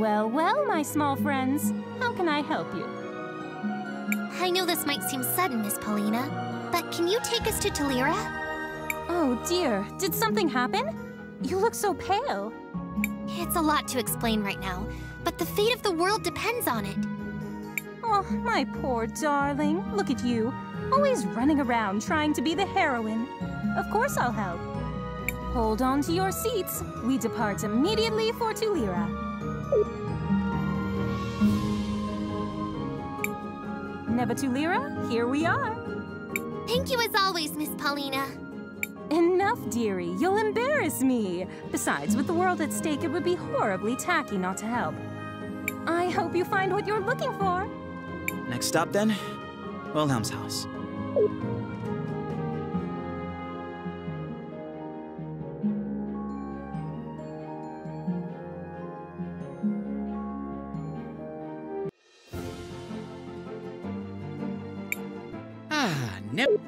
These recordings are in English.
Well, well, my small friends. How can I help you? I know this might seem sudden, Miss Paulina, but can you take us to Tulira? Oh dear, did something happen? You look so pale. It's a lot to explain right now, but the fate of the world depends on it. Oh, my poor darling. Look at you, always running around trying to be the heroine. Of course I'll help. Hold on to your seats. We depart immediately for Tulira. Never Tulira, here we are. Thank you as always, Miss Paulina. Enough, dearie. You'll embarrass me. Besides, with the world at stake, it would be horribly tacky not to help. I hope you find what you're looking for. Next stop, then? Wilhelm's house. Nope.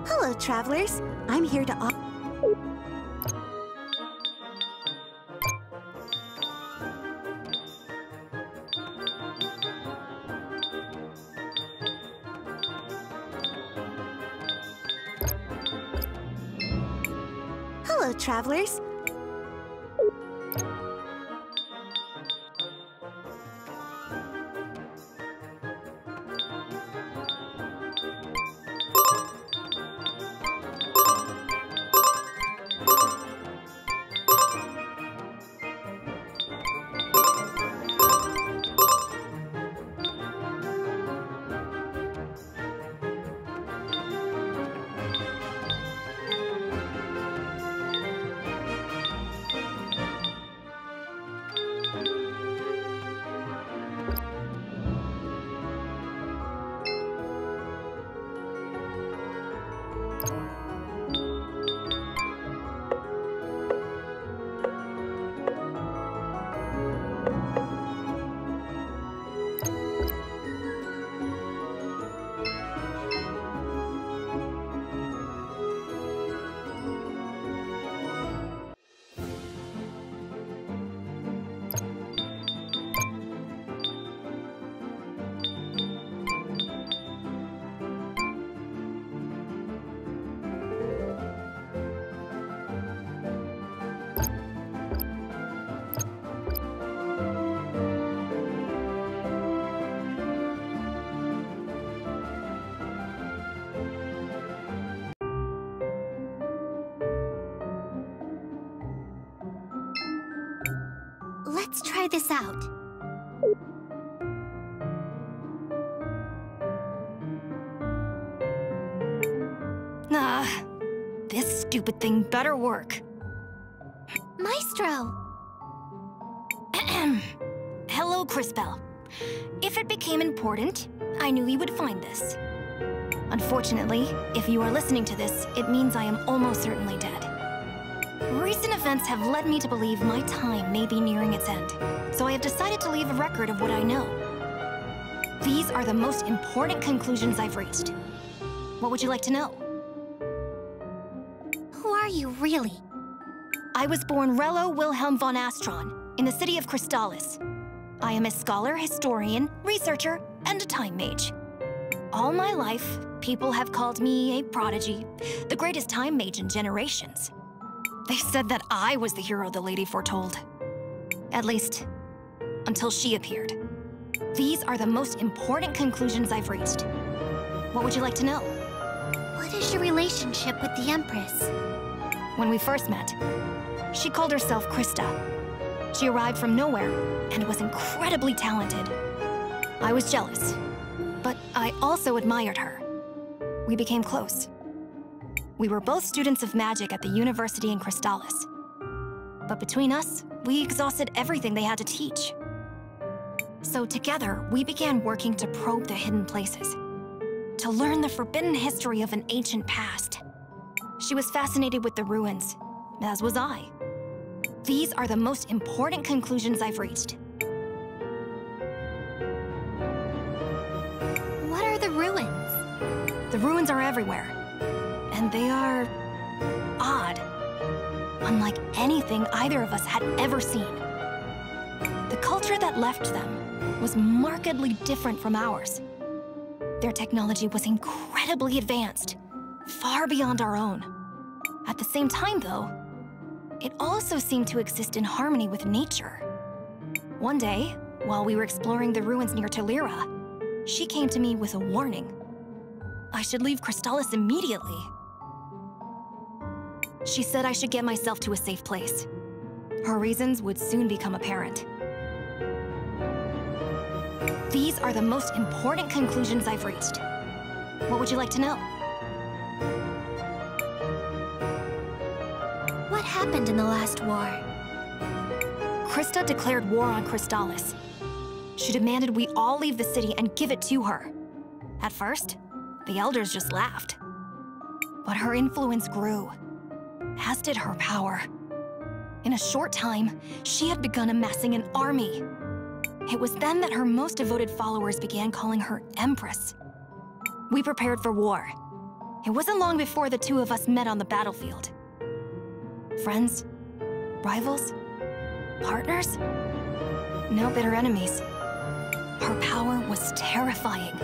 Hello, travelers. I'm here to Hello, travelers. Let's try this out. This stupid thing better work. Maestro! Hello, Crispell. If it became important, I knew you would find this. Unfortunately, if you are listening to this, it means I am almost certainly dead. Recent events have led me to believe my time may be nearing its end, so I have decided to leave a record of what I know. These are the most important conclusions I've reached. What would you like to know? Who are you, really? I was born Rello Wilhelm von Astron in the city of Crystallis. I am a scholar, historian, researcher, and a time mage. All my life, people have called me a prodigy, the greatest time mage in generations. They said that I was the hero the lady foretold. At least, until she appeared. These are the most important conclusions I've reached. What would you like to know? What is your relationship with the Empress? When we first met, she called herself Krista. She arrived from nowhere and was incredibly talented. I was jealous, but I also admired her. We became close. We were both students of magic at the university in Crystallis. But between us, we exhausted everything they had to teach. So together, we began working to probe the hidden places, to learn the forbidden history of an ancient past. She was fascinated with the ruins, as was I. These are the most important conclusions I've reached. What are the ruins? The ruins are everywhere, and they are odd, unlike anything either of us had ever seen. The culture that left them was markedly different from ours. Their technology was incredibly advanced, far beyond our own. At the same time, though, it also seemed to exist in harmony with nature. One day, while we were exploring the ruins near Tulira, she came to me with a warning. I should leave Crystallis immediately. She said I should get myself to a safe place. Her reasons would soon become apparent. These are the most important conclusions I've reached. What would you like to know? What happened in the last war? Krista declared war on Crystallis. She demanded we all leave the city and give it to her. At first, the elders just laughed. But her influence grew, as did her power. In a short time, she had begun amassing an army. It was then that her most devoted followers began calling her Empress. We prepared for war. It wasn't long before the two of us met on the battlefield. Friends? Rivals? Partners? No bitter enemies. Her power was terrifying.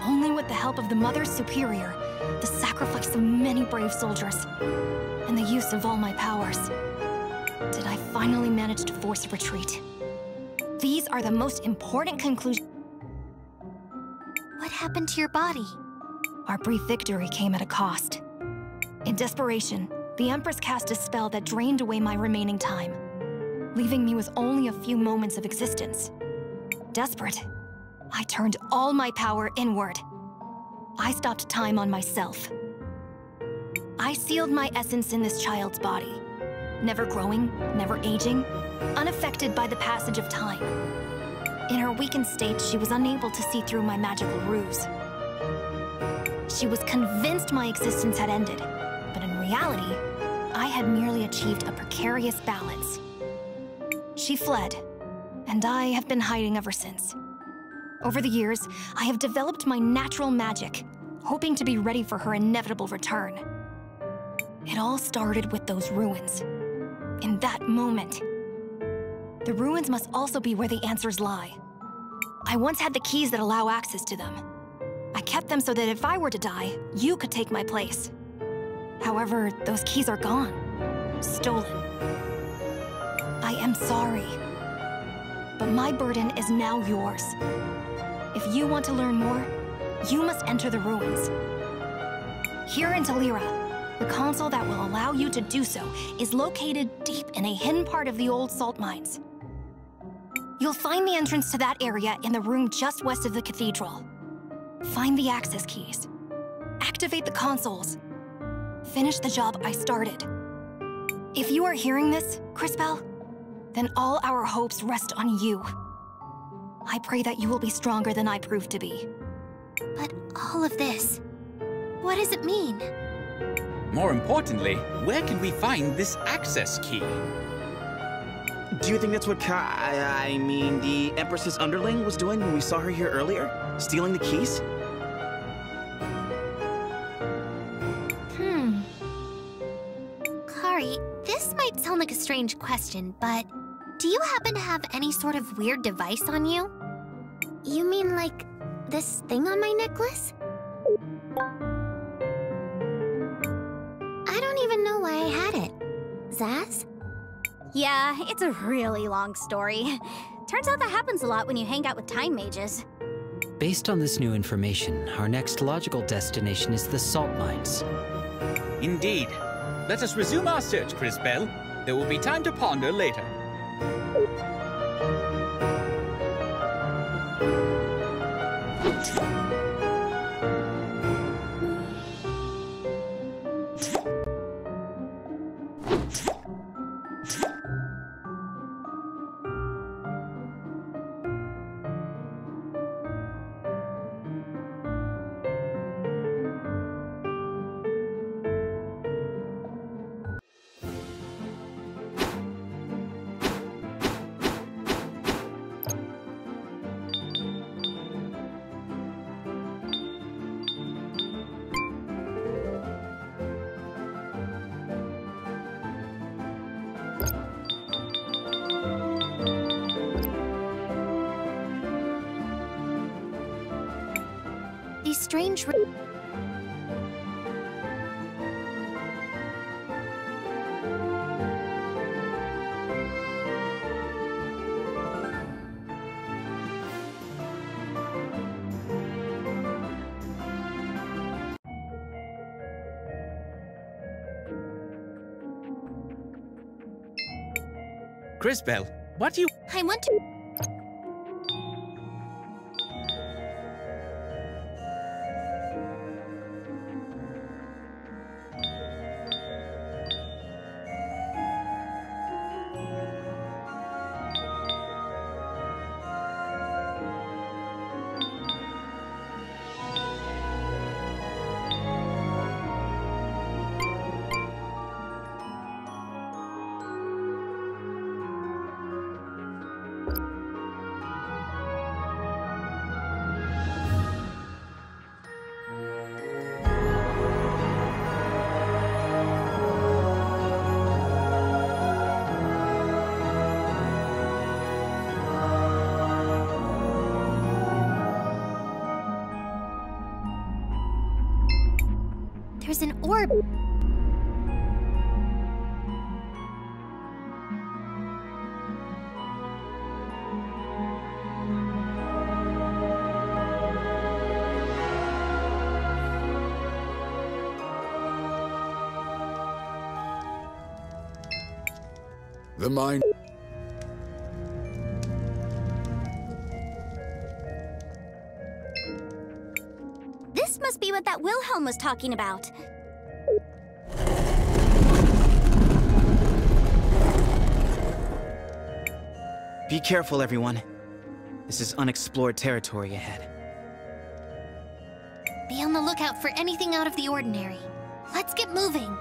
Only with the help of the Mother Superior, the sacrifice of many brave soldiers, and the use of all my powers, did I finally manage to force a retreat. These are the most important conclusions. What happened to your body? Our brief victory came at a cost. In desperation, the Empress cast a spell that drained away my remaining time, leaving me with only a few moments of existence. Desperate, I turned all my power inward. I stopped time on myself. I sealed my essence in this child's body, never growing, never aging, unaffected by the passage of time. In her weakened state, she was unable to see through my magical ruse. She was convinced my existence had ended, but in reality, I had merely achieved a precarious balance. She fled, and I have been hiding ever since. Over the years, I have developed my natural magic, hoping to be ready for her inevitable return. It all started with those ruins. In that moment, the ruins must also be where the answers lie. I once had the keys that allow access to them. I kept them so that if I were to die, you could take my place. However, those keys are gone. Stolen. I am sorry. But my burden is now yours. If you want to learn more, you must enter the ruins. Here in Tulira, the console that will allow you to do so is located deep in a hidden part of the old salt mines. You'll find the entrance to that area in the room just west of the cathedral. Find the access keys. Activate the consoles. Finish the job I started. If you are hearing this, Crispell, then all our hopes rest on you. I pray that you will be stronger than I proved to be. But all of this, what does it mean? More importantly, where can we find this access key? Do you think that's what I mean, the Empress's underling was doing when we saw her here earlier? Stealing the keys? Kari, this might sound like a strange question, but Do you happen to have any sort of weird device on you? You mean like this thing on my necklace? I don't even know why I had it. Zaz? Yeah, it's a really long story. Turns out that happens a lot when you hang out with time mages. Based on this new information, our next logical destination is the salt mines. Indeed. Let us resume our search, Crisbell. There will be time to ponder later. These strange... Crisbell, what do you... I want to... There's an orb. The mine. This must be what that Wilhelm was talking about. Be careful, everyone. This is unexplored territory ahead. Be on the lookout for anything out of the ordinary. Let's get moving.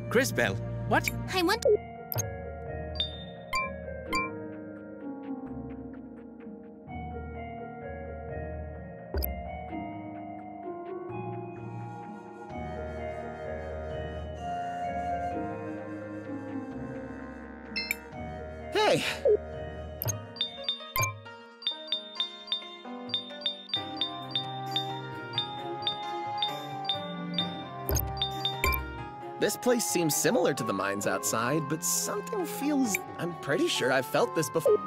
Crisbell, what? I want... Hey! This place seems similar to the mines outside, but something feels... I'm pretty sure I've felt this before.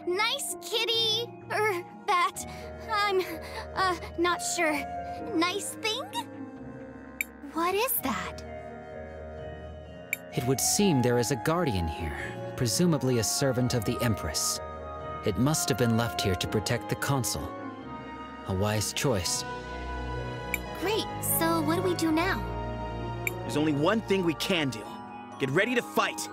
Nice kitty, bat. I'm, not sure. Nice thing? What is that? It would seem there is a guardian here, presumably a servant of the Empress. It must have been left here to protect the consul. A wise choice. Great, so what do we do now? There's only one thing we can do. Get ready to fight!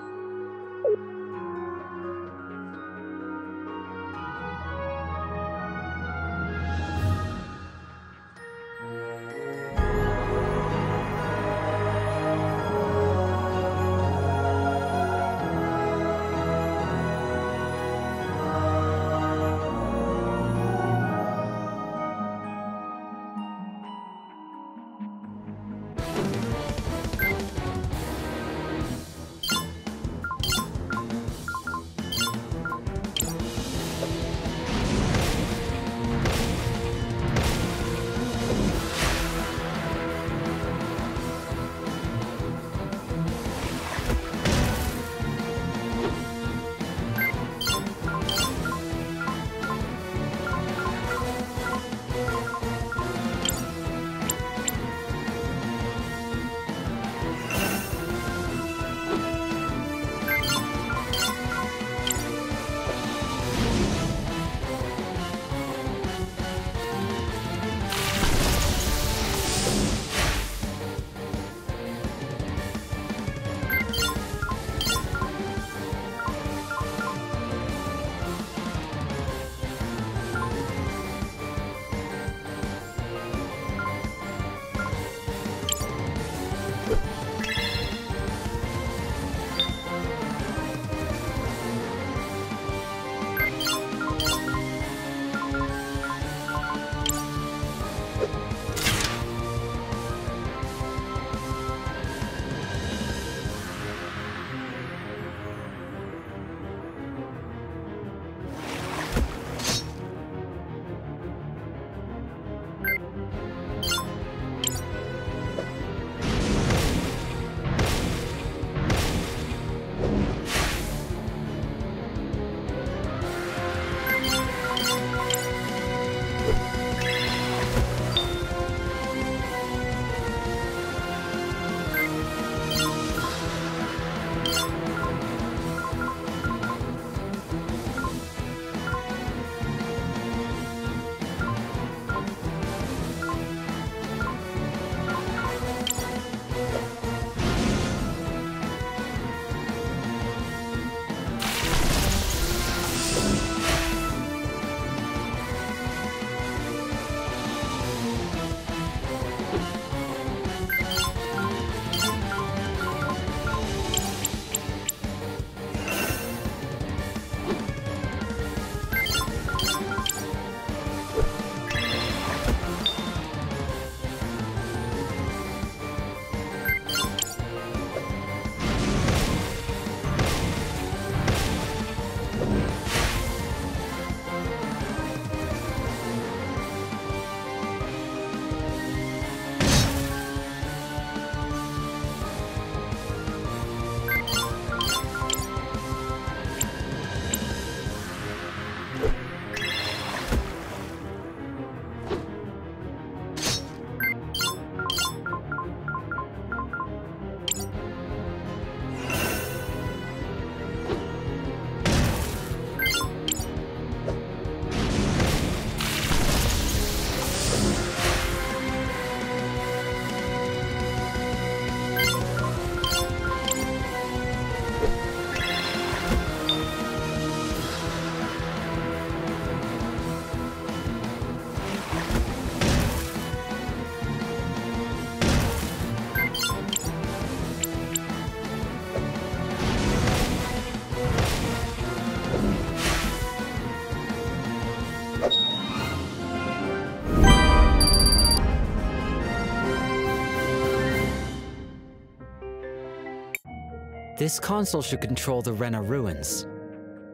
This console should control the Rena ruins.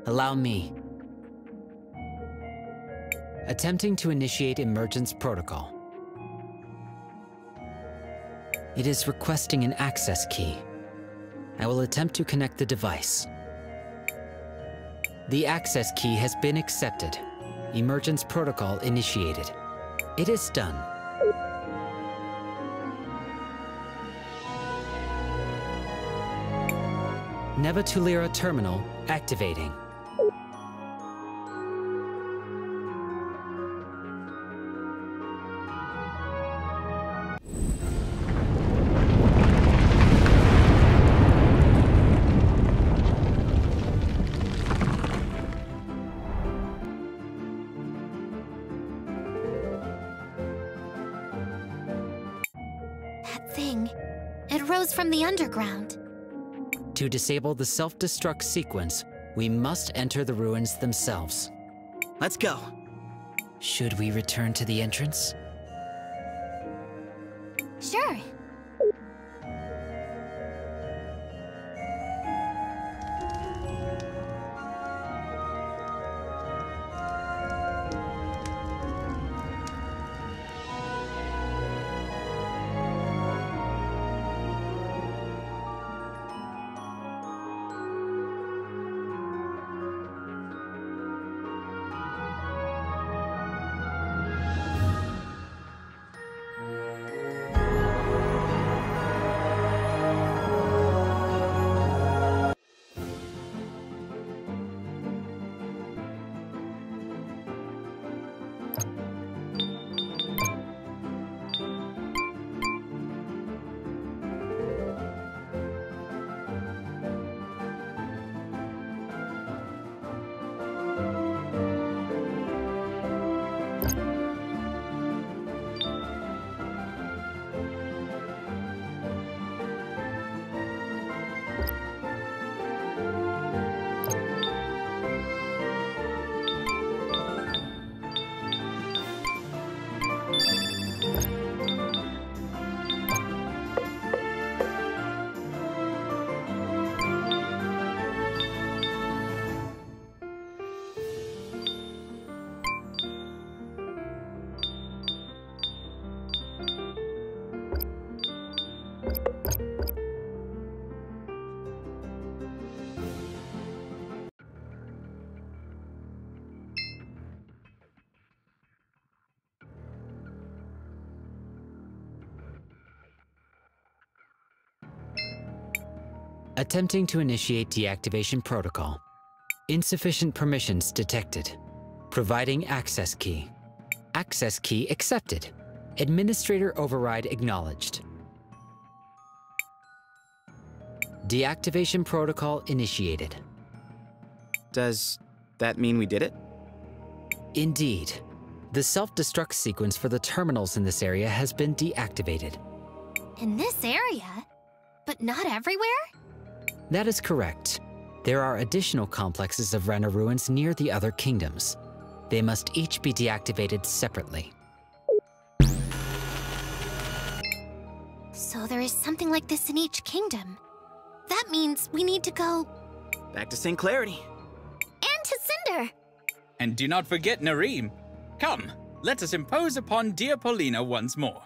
Allow me. Attempting to initiate emergence protocol. It is requesting an access key. I will attempt to connect the device. The access key has been accepted. Emergence protocol initiated. It is done. Neva Tulira terminal activating. That thing, it rose from the underground. To disable the self-destruct sequence, we must enter the ruins themselves. Let's go. Should we return to the entrance? Sure. Attempting to initiate deactivation protocol. Insufficient permissions detected. Providing access key. Access key accepted. Administrator override acknowledged. Deactivation protocol initiated. Does that mean we did it? Indeed. The self-destruct sequence for the terminals in this area has been deactivated. In this area? But not everywhere? That is correct. There are additional complexes of Rena ruins near the other kingdoms. They must each be deactivated separately. So there is something like this in each kingdom. That means we need to go... Back to St. Clarity. And to Cinder! And do not forget Narim. Come, let us impose upon dear Paulina once more.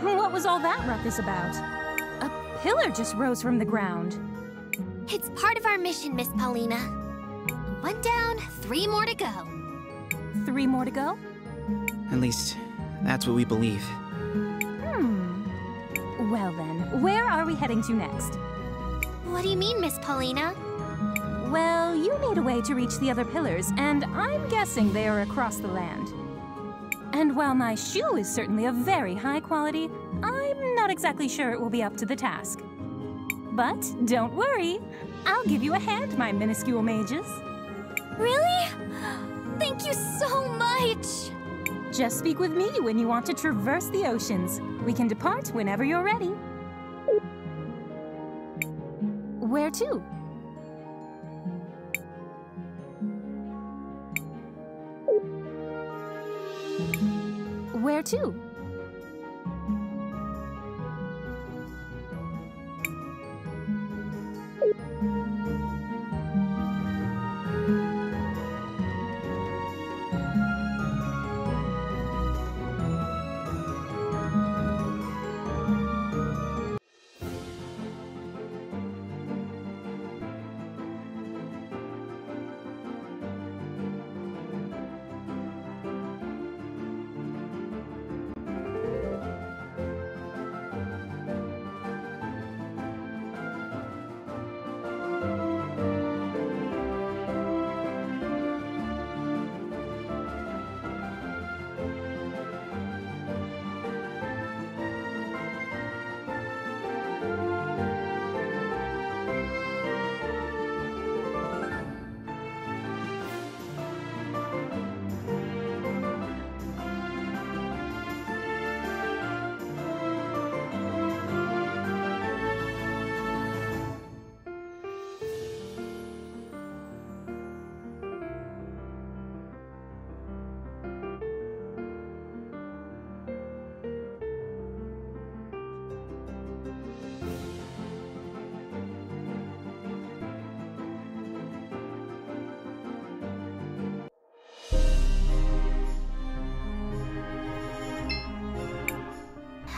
What was all that ruckus about? A pillar just rose from the ground. It's part of our mission, Miss Paulina. One down, 3 more to go. 3 more to go? At least, that's what we believe. Well then, where are we heading to next? What do you mean, Miss Paulina? Well, you need a way to reach the other pillars, and I'm guessing they are across the land. And while my shoe is certainly of very high quality, I'm not exactly sure it will be up to the task. But don't worry, I'll give you a hand, my minuscule mages. Really? Thank you so much! Just speak with me when you want to traverse the oceans. We can depart whenever you're ready. Where to? Where to?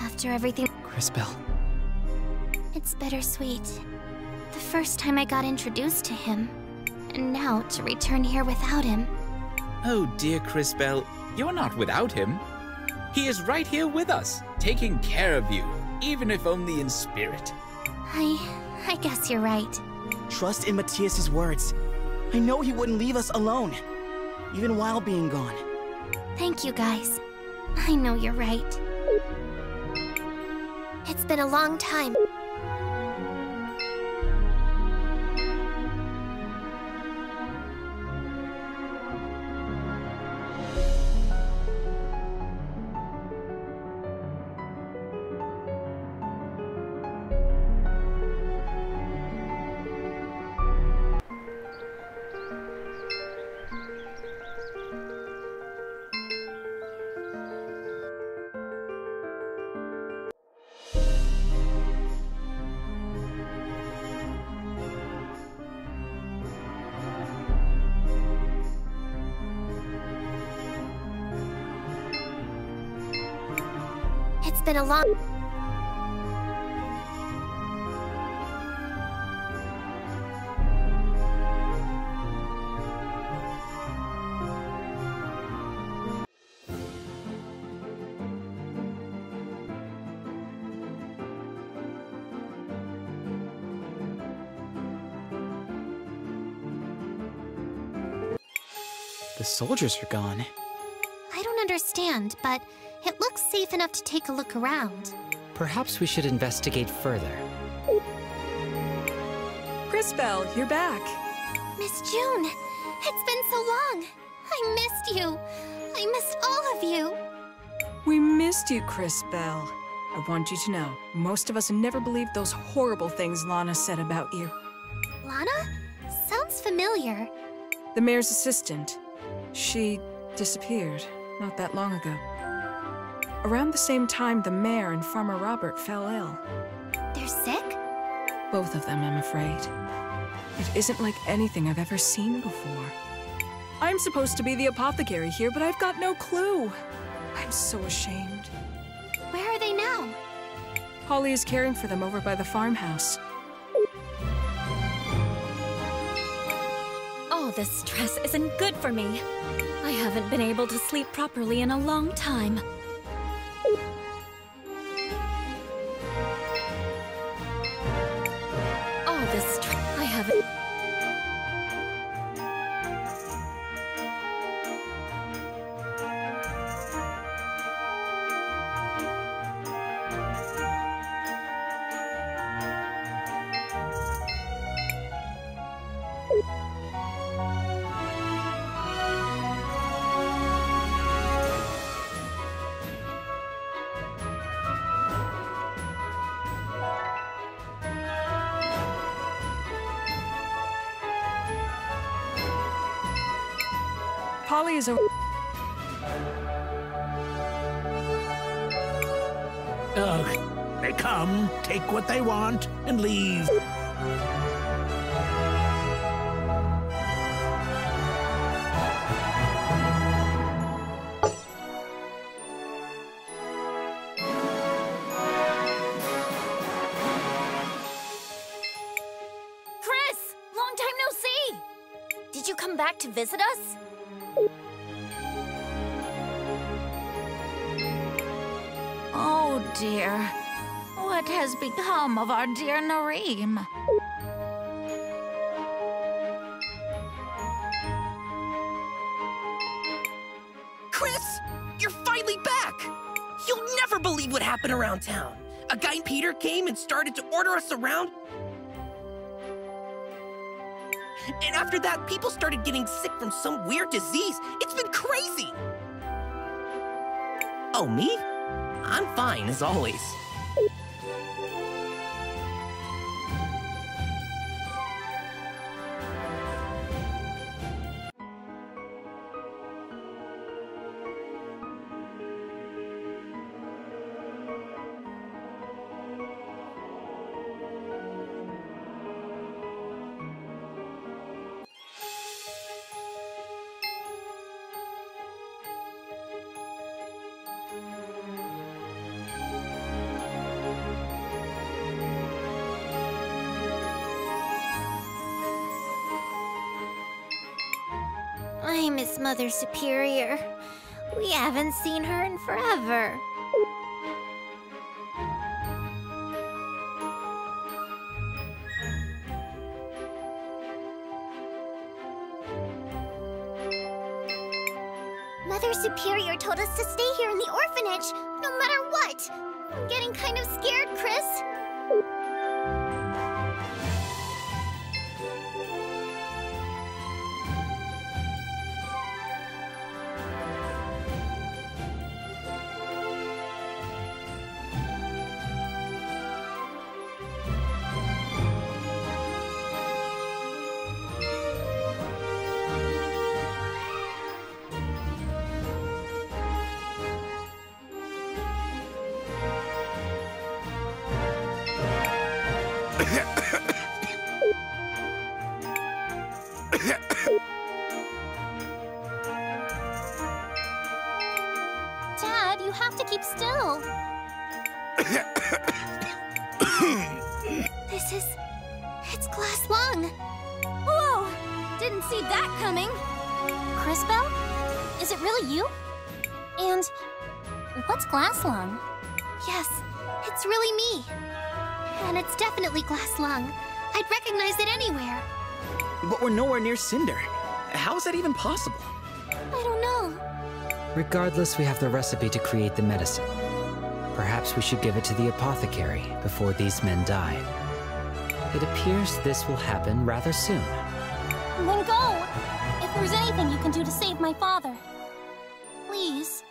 After everything... Crisbell. It's bittersweet. The first time I got introduced to him, and now to return here without him. Oh dear, Crisbell, you're not without him. He is right here with us, taking care of you, even if only in spirit. I guess you're right. Trust in Matthias's words. I know he wouldn't leave us alone, even while being gone. Thank you, guys. I know you're right. It's been a long time. It's been a long... The soldiers are gone. I don't understand, but it looks safe enough to take a look around. Perhaps we should investigate further. Crisbell, you're back. Miss June, it's been so long. I missed you. I missed all of you. We missed you, Crisbell. I want you to know, most of us never believed those horrible things Lana said about you. Lana? Sounds familiar. The mayor's assistant. She disappeared not that long ago. Around the same time, the mayor and Farmer Robert fell ill. They're sick? Both of them, I'm afraid. It isn't like anything I've ever seen before. I'm supposed to be the apothecary here, but I've got no clue. I'm so ashamed. Where are they now? Holly is caring for them over by the farmhouse. Oh, All this stress isn't good for me. I haven't been able to sleep properly in a long time. All this stress... I haven't... Polly is a... Ugh. They come, take what they want, and leave. Cris! Long time no see! Did you come back to visit us? Oh dear. What has become of our dear Narim? Cris! You're finally back! You'll never believe what happened around town. A guy named Peter came and started to order us around. And after that, people started getting sick from some weird disease. It's been crazy! Oh, me? I'm fine, as always. I miss Mother Superior. We haven't seen her in forever. Mother Superior told us to stay here in the orphanage, no matter what. I'm getting kind of scared, Cris. Dad, you have to keep still. It's glass lung. Whoa! Didn't see that coming. Crisbell? Is it really you? And what's glass lung? Yes, it's really me. And it's definitely glass lung. I'd recognize it anywhere. But we're nowhere near Cinder. How is that even possible? I don't know. Regardless, we have the recipe to create the medicine. Perhaps we should give it to the apothecary before these men die. It appears this will happen rather soon. Then go! If there's anything you can do to save my father. Please.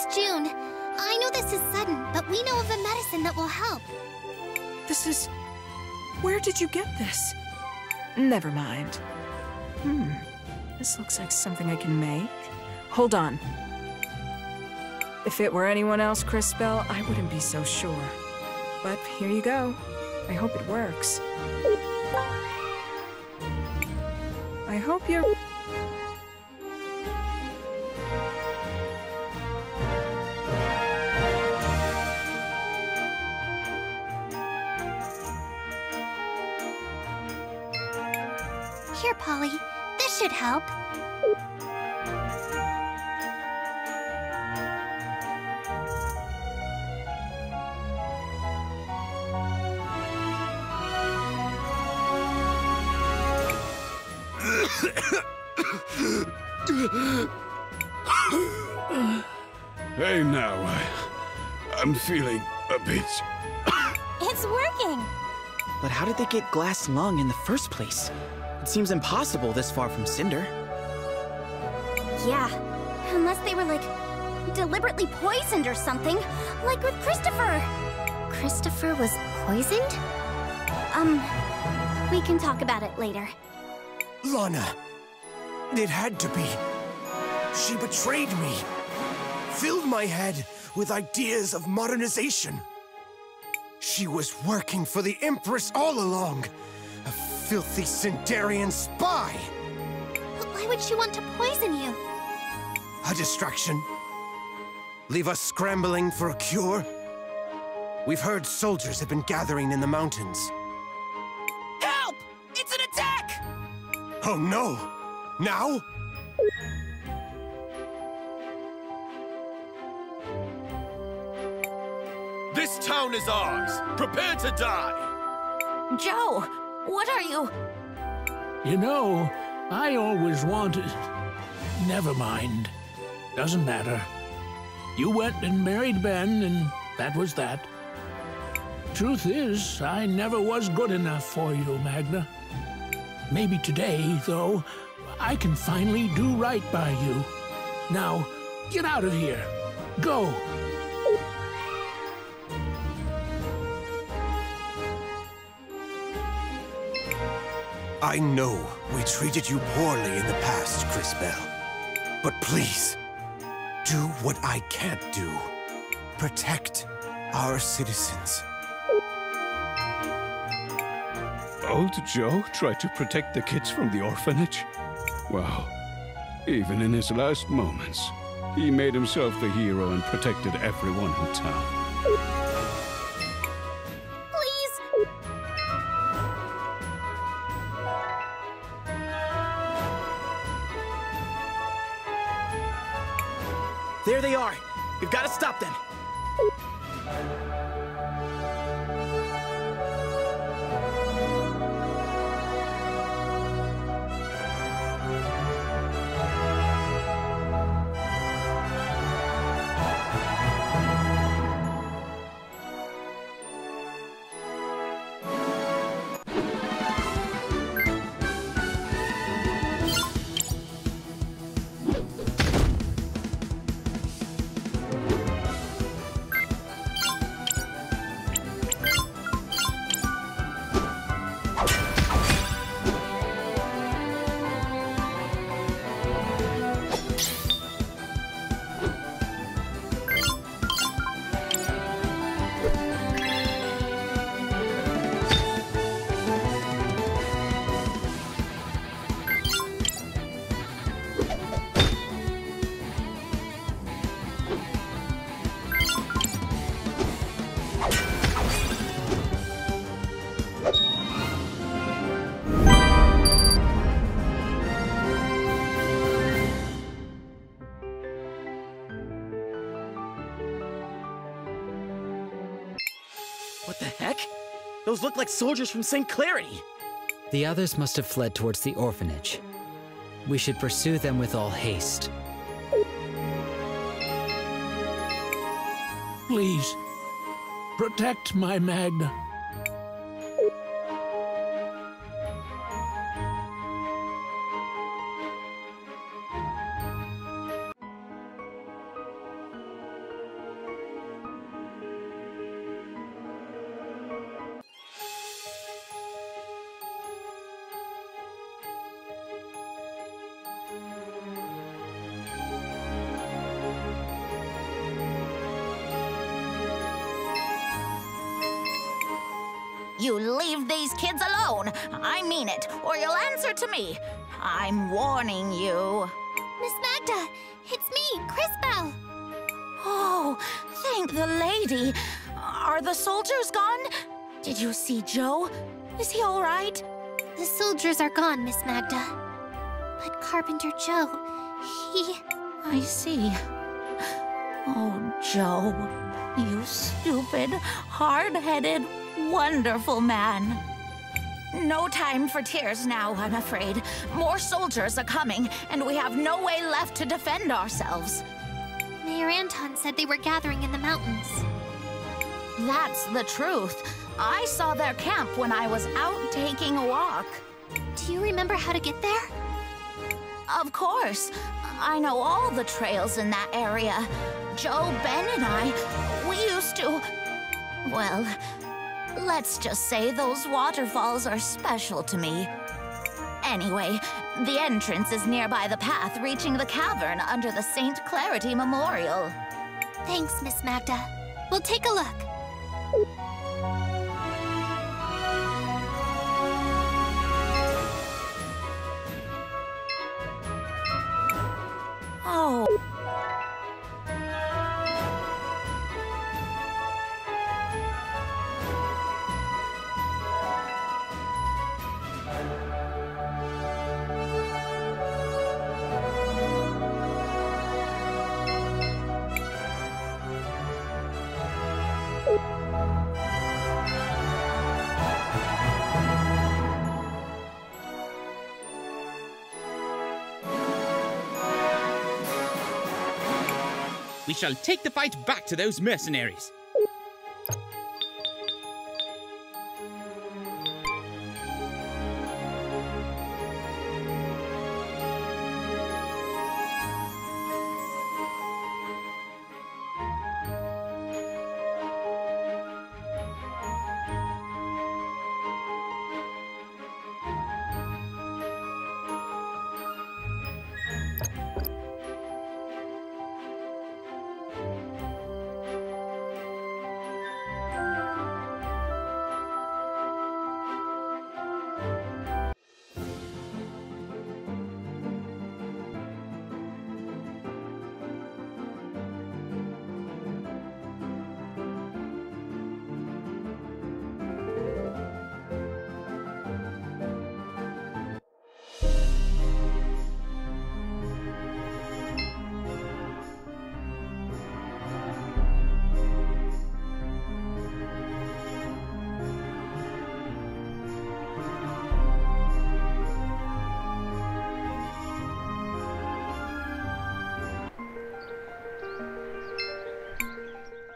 Miss June, I know this is sudden, but we know of a medicine that will help. This is... Where did you get this? Never mind. This looks like something I can make. Hold on. If it were anyone else, Crisbell, I wouldn't be so sure. But here you go. I hope it works. I hope you're... Here, Polly. This should help. Hey now, I'm feeling a bit... It's working! But how did they get glass lung in the first place? It seems impossible this far from Cinder. Yeah, unless they were, like, deliberately poisoned or something, like with Christopher. Christopher was poisoned? We can talk about it later. Lana, it had to be. She betrayed me, filled my head with ideas of modernization. She was working for the Empress all along, a filthy Cinderian spy. But why would she want to poison you? A distraction. Leave us scrambling for a cure. We've heard soldiers have been gathering in the mountains. Help! It's an attack! Oh no! Now? This town is ours! Prepare to die! Joe, what are you... You know, I always wanted... Never mind. Doesn't matter. You went and married Ben, and that was that. Truth is, I never was good enough for you, Magna. Maybe today, though, I can finally do right by you. Now, get out of here. Go. I know we treated you poorly in the past, Crisbell. But please, do what I can't do. Protect our citizens. Old Joe tried to protect the kids from the orphanage? Wow. Even in his last moments, he made himself the hero and protected everyone in town. Please! There they are! We've got to stop them! What the heck? Those look like soldiers from St. Clarity. The others must have fled towards the orphanage. We should pursue them with all haste. Please, protect my Magna. You leave these kids alone. I mean it, or you'll answer to me. I'm warning you. Miss Magda, it's me, Crisbell. Oh, thank the lady. Are the soldiers gone? Did you see Joe? Is he all right? The soldiers are gone, Miss Magda. But Carpenter Joe, he... I see. Oh, Joe, you stupid, hard-headed, wonderful man. No time for tears now, I'm afraid. More soldiers are coming, and we have no way left to defend ourselves. Mayor Anton said they were gathering in the mountains. That's the truth. I saw their camp when I was out taking a walk. Do you remember how to get there? Of course. I know all the trails in that area. Joe, Ben, and I, we used to... Well, let's just say those waterfalls are special to me. Anyway, the entrance is nearby the path reaching the cavern under the St. Clarity Memorial. Thanks, Miss Magda. We'll take a look. Oh. We shall take the fight back to those mercenaries.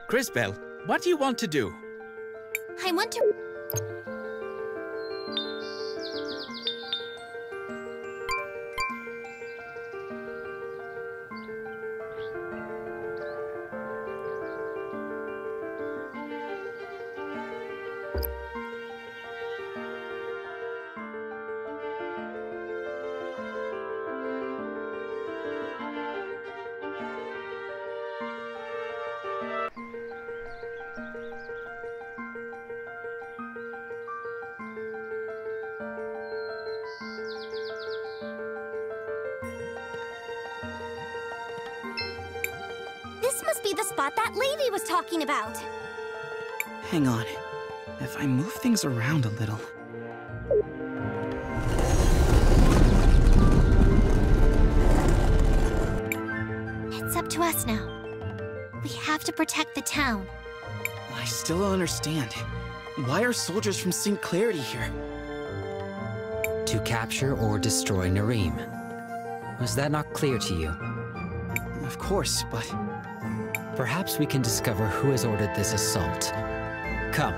Crisbell, what do you want to do? I want to... This must be the spot that lady was talking about. Hang on. If I move things around a little... It's up to us now. We have to protect the town. I still don't understand. Why are soldiers from St. Clarity here? To capture or destroy Narim. Was that not clear to you? Of course, but... Perhaps we can discover who has ordered this assault. Come.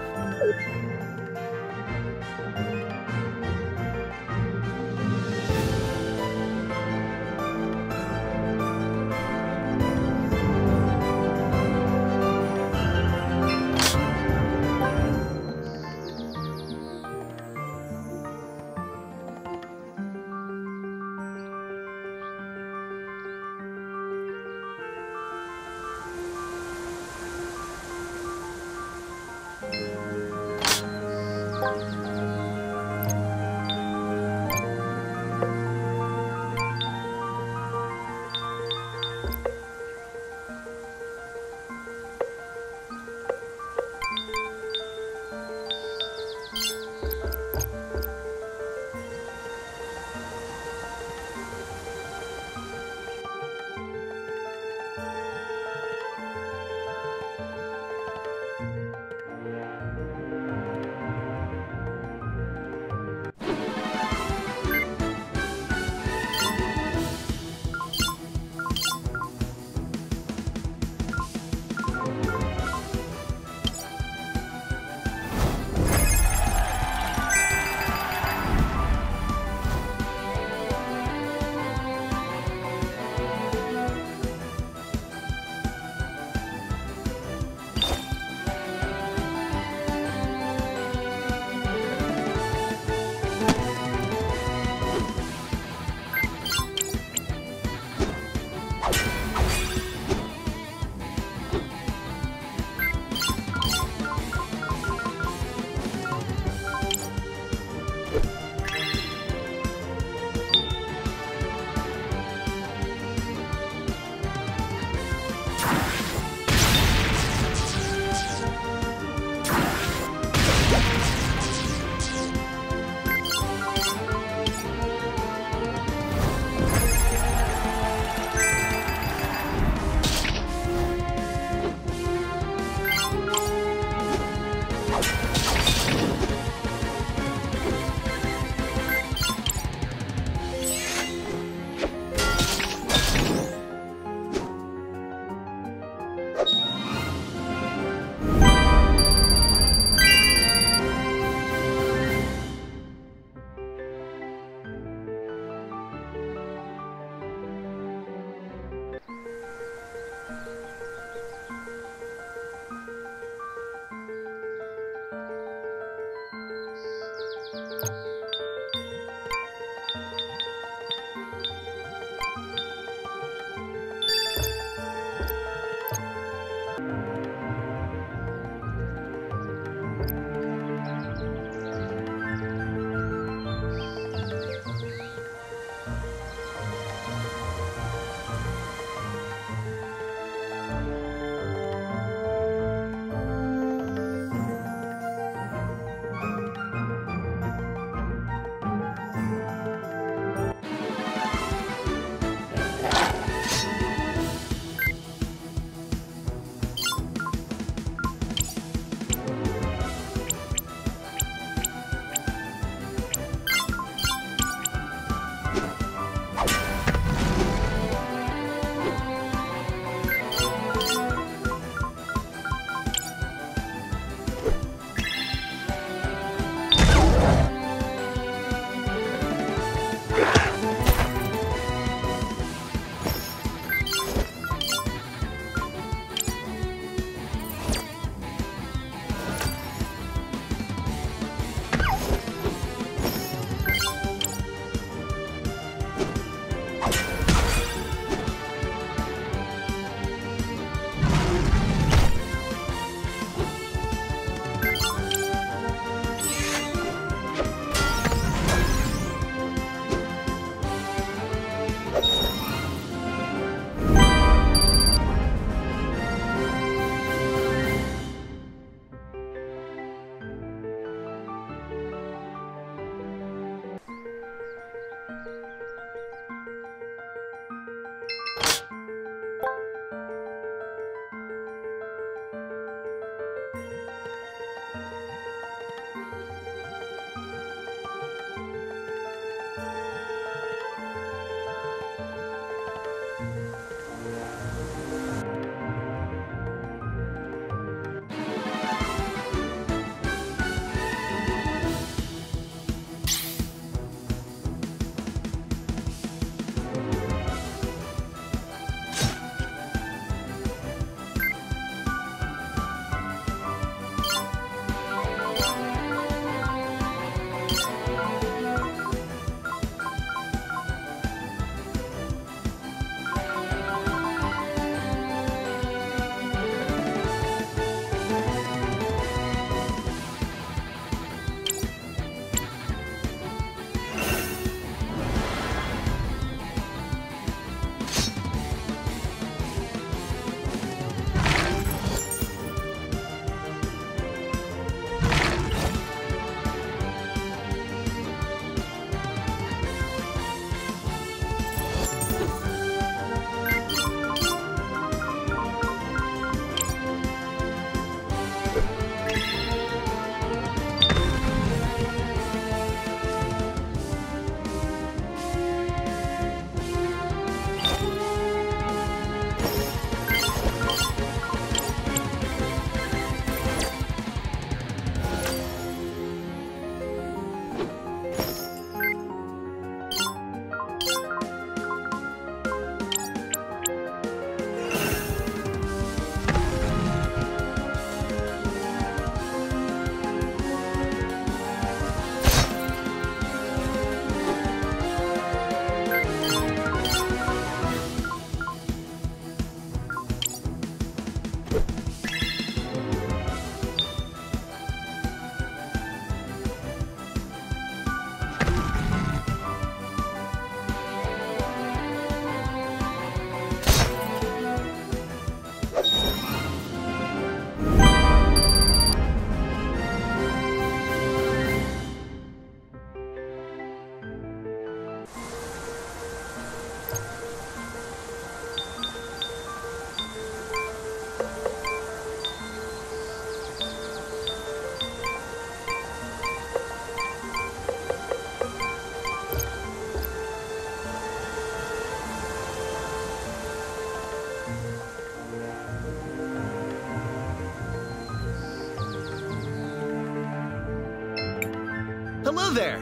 Hello there.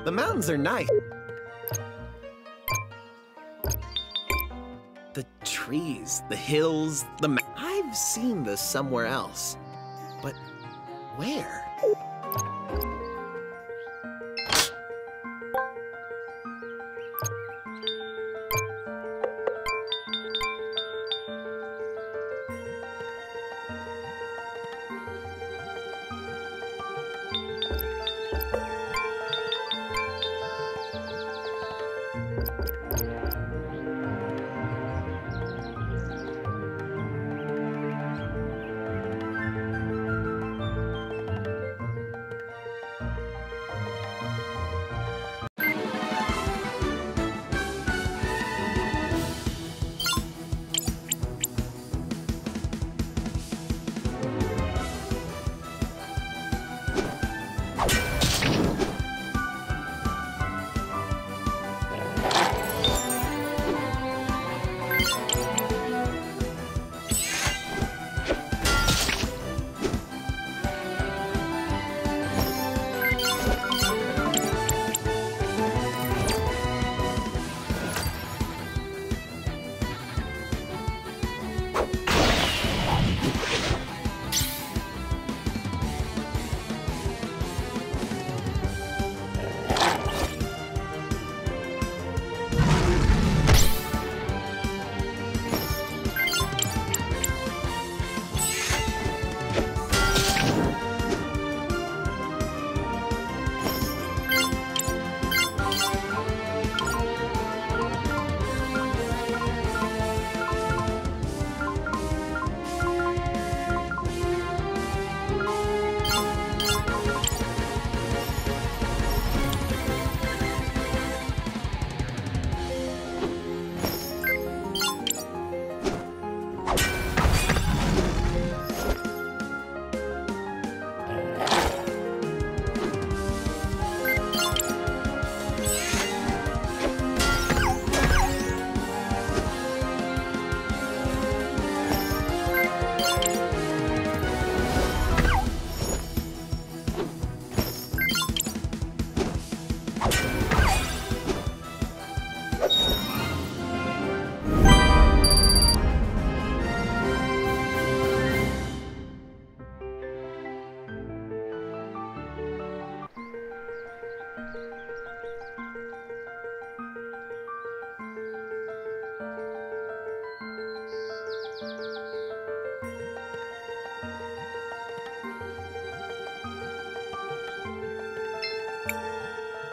The mountains are nice. The trees, the hills, I've seen this somewhere else. But where?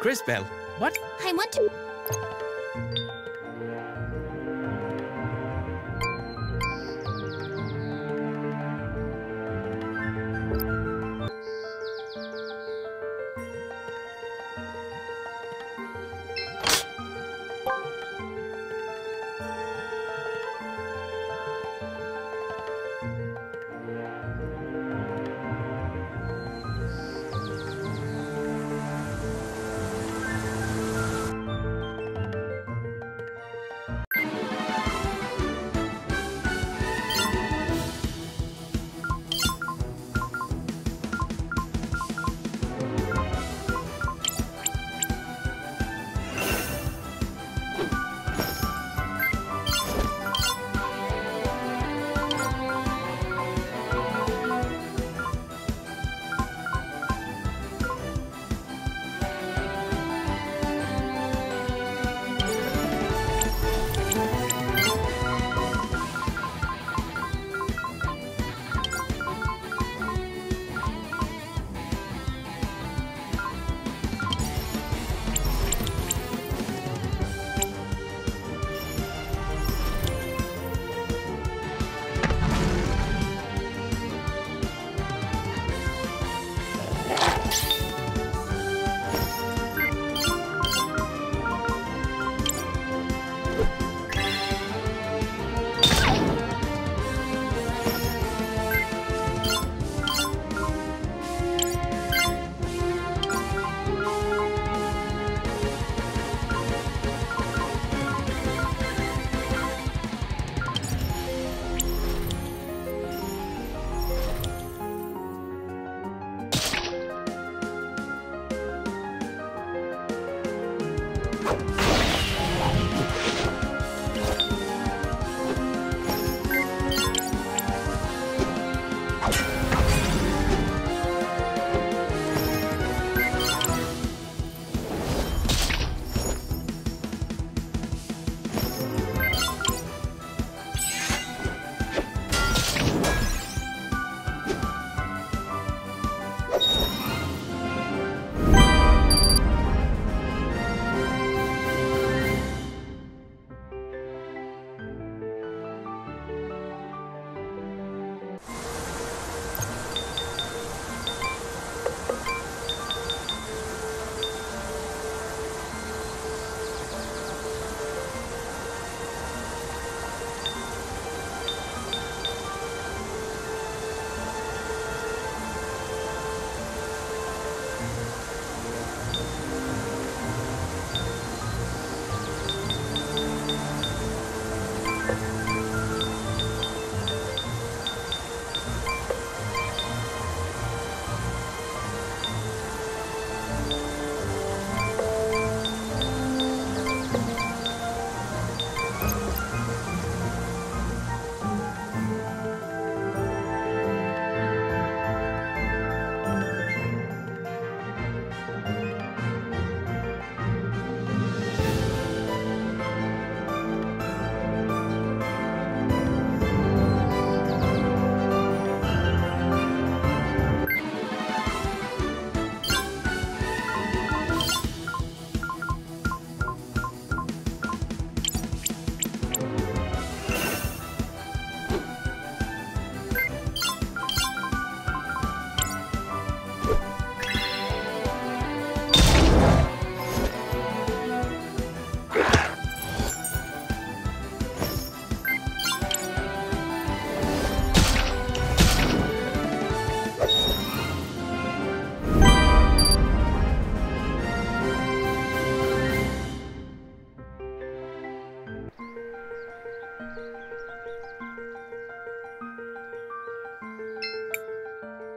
Crisbel, what? I want to...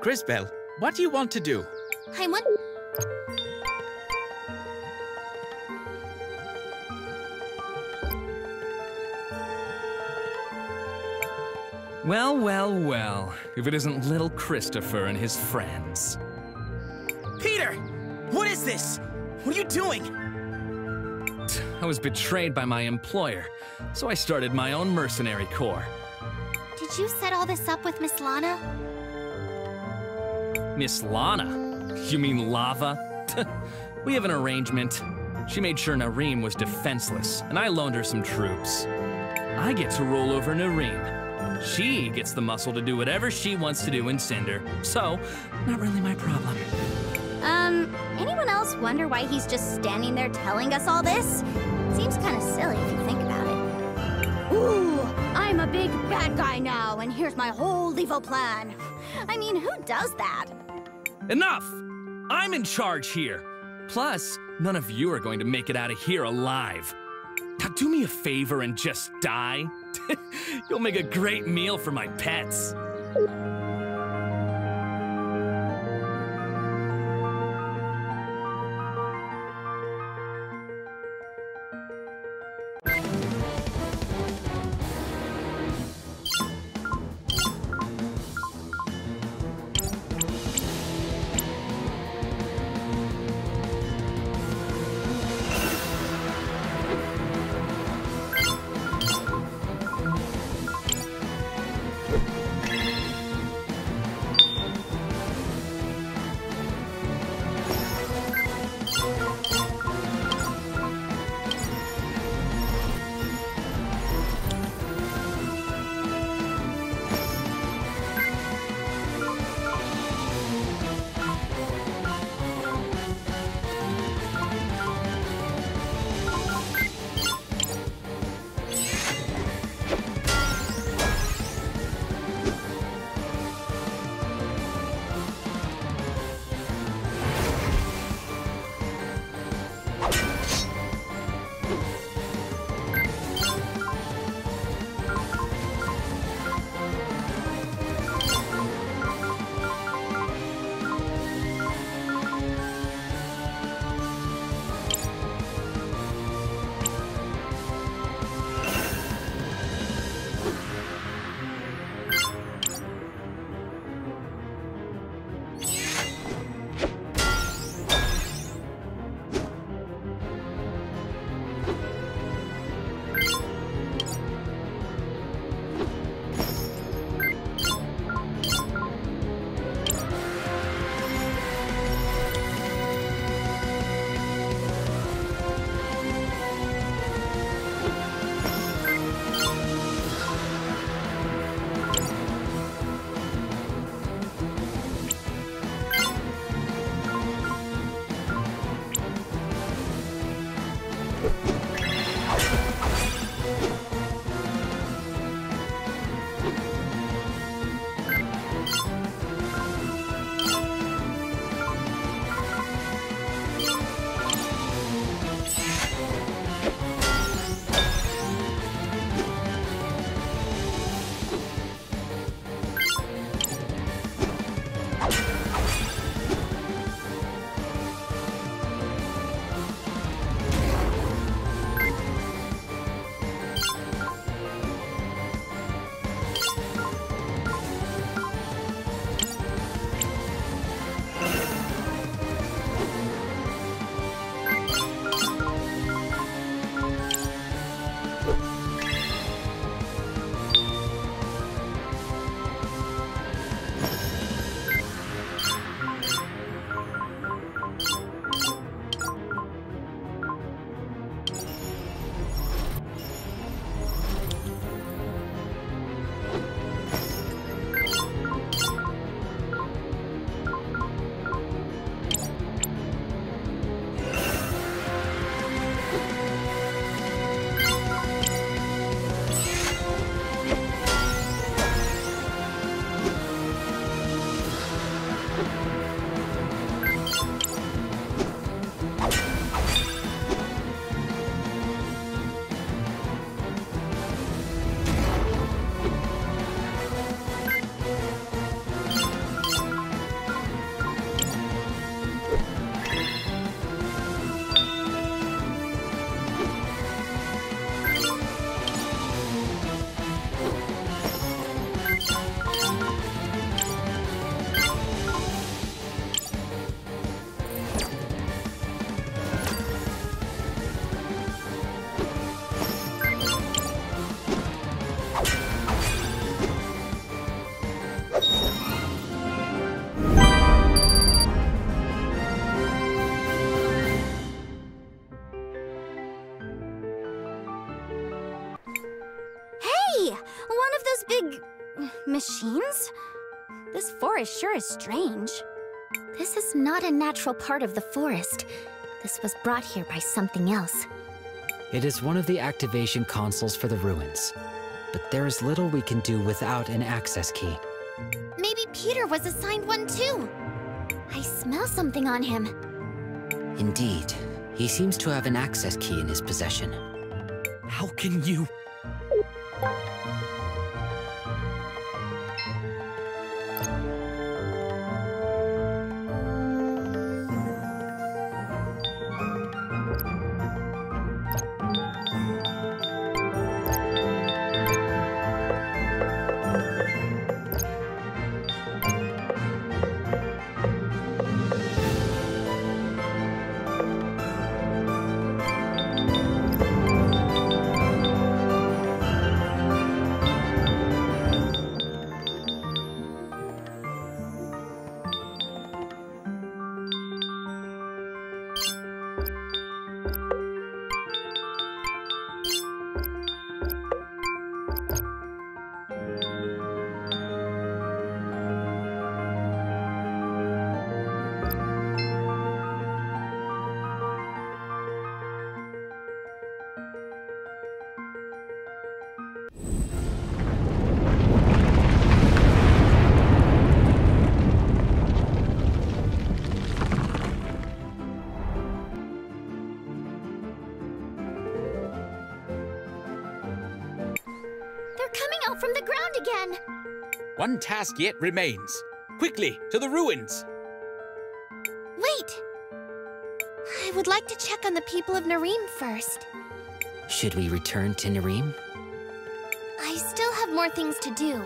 Crisbell, what do you want to do? I want... Well, well, well. If it isn't little Christopher and his friends. Peter! What is this? What are you doing? I was betrayed by my employer, so I started my own mercenary corps. Did you set all this up with Miss Lana? Miss Lana? You mean Lava? We have an arrangement. She made sure Narim was defenseless, and I loaned her some troops. I get to rule over Narim. She gets the muscle to do whatever she wants to do in Cinder, so not really my problem. Anyone else wonder why he's just standing there telling us all this? Seems kind of silly if you think about it. Ooh, I'm a big bad guy now, and here's my whole evil plan. I mean, who does that? Enough! I'm in charge here. Plus, none of you are going to make it out of here alive. Now do me a favor and just die. You'll make a great meal for my pets. big... machines? This forest sure is strange. This is not a natural part of the forest. This was brought here by something else. It is one of the activation consoles for the ruins. But there is little we can do without an access key. Maybe Peter was assigned one too. I smell something on him. Indeed. He seems to have an access key in his possession. How can you... From the ground again! One task yet remains. Quickly, to the ruins! Wait! I would like to check on the people of Narim first. Should we return to Narim? I still have more things to do.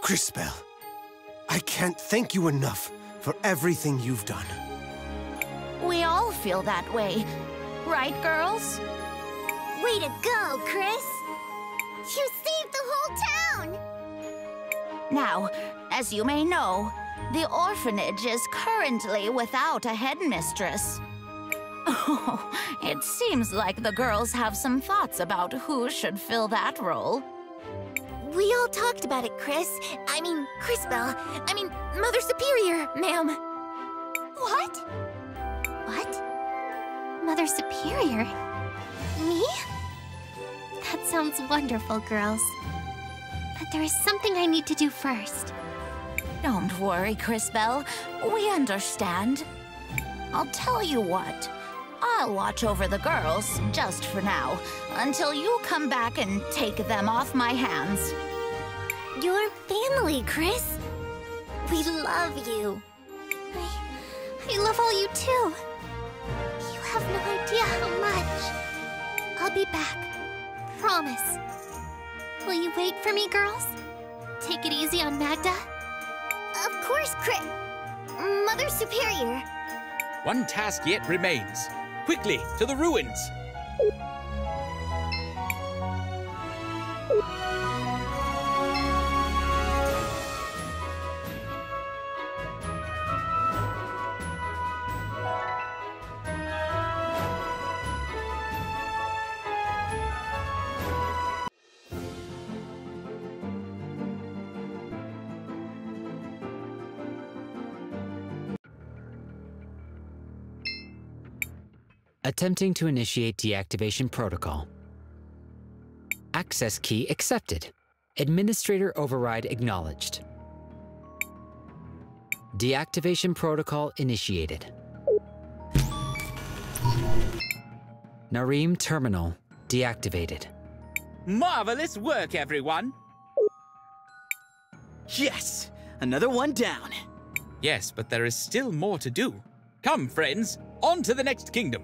Crisbel, I can't thank you enough for everything you've done. We all feel that way. Right, girls? Way to go, Cris! You saved the whole town! Now, as you may know, the orphanage is currently without a headmistress. Oh, it seems like the girls have some thoughts about who should fill that role. We all talked about it, Crisbel. Mother Superior, ma'am. What? What? Mother Superior? Me? That sounds wonderful, girls. But there is something I need to do first. Don't worry, Crisbell. We understand. I'll tell you what. I'll watch over the girls, just for now, until you come back and take them off my hands. Your family, Cris. We love you. I love all you too. You have no idea how much. I'll be back. Promise. Will you wait for me, girls? Take it easy on Magda? Of course, Mother Superior. One task yet remains. Quickly, to the ruins! Attempting to initiate deactivation protocol. Access key accepted. Administrator override acknowledged. Deactivation protocol initiated. Narim terminal deactivated. Marvelous work, everyone! Yes! Another one down. Yes, but there is still more to do. Come, friends, on to the next kingdom.